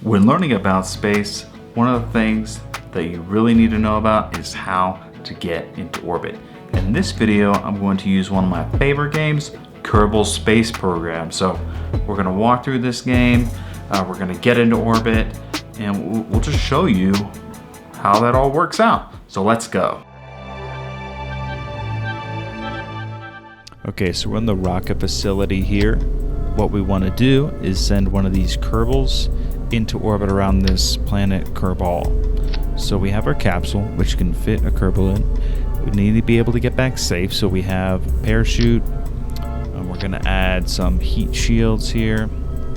When learning about space, one of the things that you really need to know about is how to get into orbit. In this video, I'm going to use one of my favorite games, Kerbal Space Program. So we're going to walk through this game, we're going to get into orbit, and we'll just show you how that all works out. So let's go. Okay, so we're in the rocket facility here. What we want to do is send one of these Kerbals into orbit around this planet Kerbal. So we have our capsule, which can fit a Kerbal in. We need to be able to get back safe, so we have a parachute. We're going to add some heat shields here,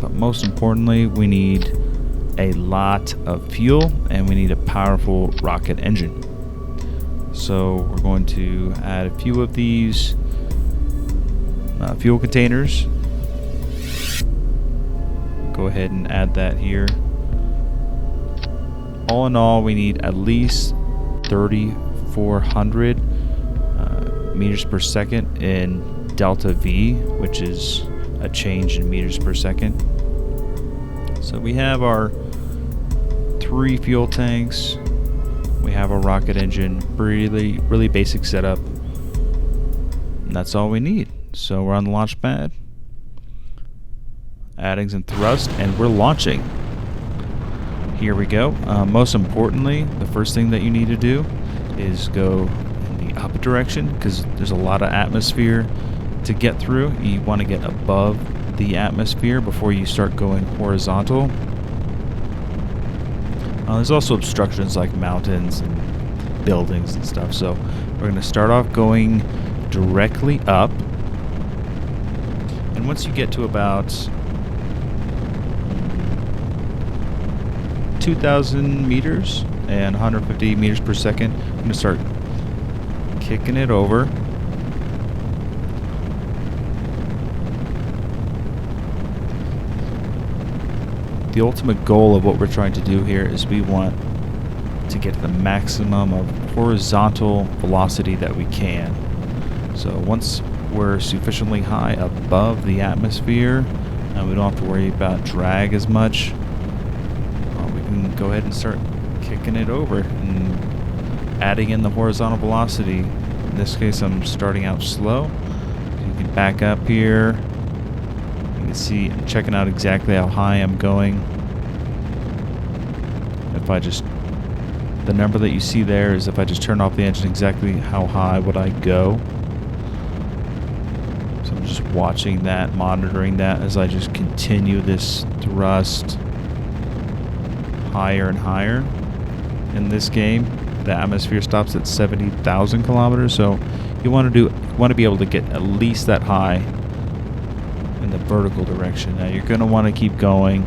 but most importantly, we need a lot of fuel and we need a powerful rocket engine. So we're going to add a few of these fuel containers. Go ahead and add that here. All in all, we need at least 3,400 meters per second in delta V, which is a change in meters per second. So we have our 3 fuel tanks. We have a rocket engine, really basic setup. And that's all we need. So we're on the launch pad, adding some thrust, and we're launching. Here we go. Most importantly, the first thing that you need to do is go in the up direction, because there's a lot of atmosphere to get through. You want to get above the atmosphere before you start going horizontal. There's also obstructions like mountains and buildings and stuff, so we're going to start off going directly up. And once you get to about 2,000 meters and 150 meters per second, I'm going to start kicking it over. The ultimate goal of what we're trying to do here is we want to get the maximum of horizontal velocity that we can. So once we're sufficiently high above the atmosphere and we don't have to worry about drag as much, we can go ahead and start kicking it over and adding in the horizontal velocity. In this case, I'm starting out slow. You can back up here. You can see I'm checking out exactly how high I'm going. If I just, the number that you see there is if I just turn off the engine, exactly how high would I go. So I'm just watching that, monitoring that as I just continue this thrust higher and higher. In this game, the atmosphere stops at 70,000 kilometers, so you want to be able to get at least that high in the vertical direction. Now you're going to want to keep going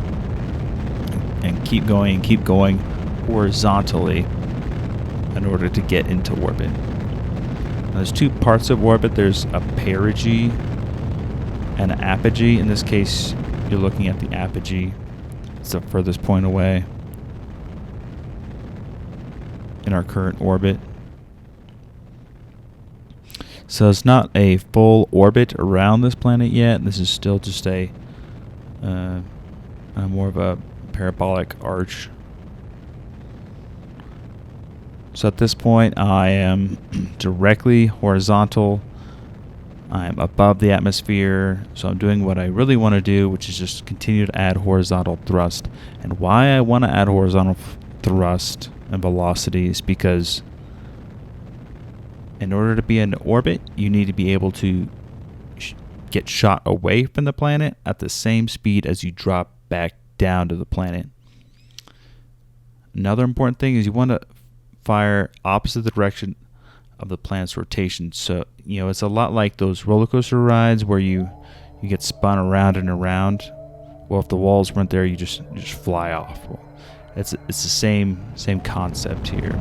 and keep going and keep going horizontally in order to get into orbit. Now, there's 2 parts of orbit. There's a perigee and an apogee. In this case, you're looking at the apogee. It's the furthest point away in our current orbit. So it's not a full orbit around this planet yet. This is still just a more of a parabolic arch. So at this point, I am directly horizontal. I'm above the atmosphere, so I'm doing what I really want to do, which is just continue to add horizontal thrust. And why I want to add horizontal thrust and velocity is because in order to be in orbit, you need to be able to get shot away from the planet at the same speed as you drop back down to the planet. Another important thing is you want to fire opposite the direction of the planet's rotation. So, it's a lot like those roller coaster rides where you get spun around and around. Well, if the walls weren't there, you just fly off. Well, it's the same concept here.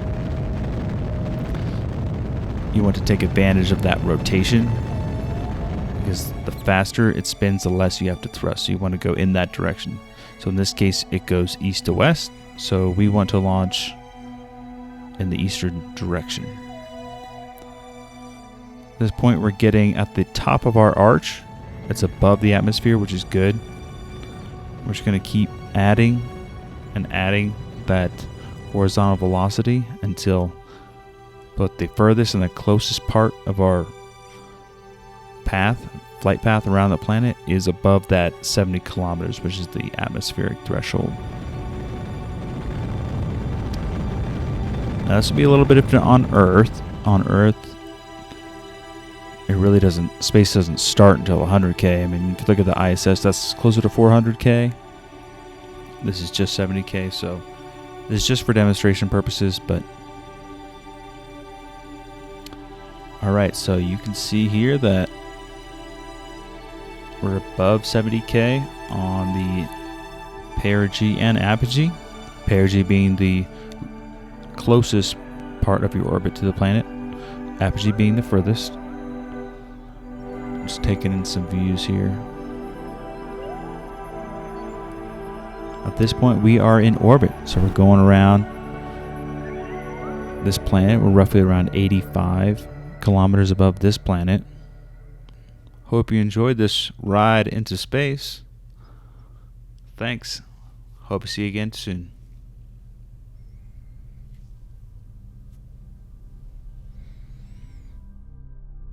You want to take advantage of that rotation because the faster it spins, the less you have to thrust. So you want to go in that direction. So in this case, it goes east to west. So we want to launch in the eastern direction. At this point, we're getting at the top of our arch. It's above the atmosphere, which is good. We're just going to keep adding and adding that horizontal velocity until both the furthest and the closest part of our flight path around the planet is above that 70 kilometers, which is the atmospheric threshold. Now, this will be a little bit different on Earth. On Earth, it really doesn't, space doesn't start until 100K. I mean, if you look at the ISS, that's closer to 400K. This is just 70K, so this is just for demonstration purposes, but alright, so you can see here that we're above 70K on the perigee and apogee. Perigee being the closest part of your orbit to the planet, apogee being the furthest. Just taking in some views here. At this point, we are in orbit, so we're going around this planet. We're roughly around 85 kilometers above this planet. Hope you enjoyed this ride into space. Thanks. Hope to see you again soon.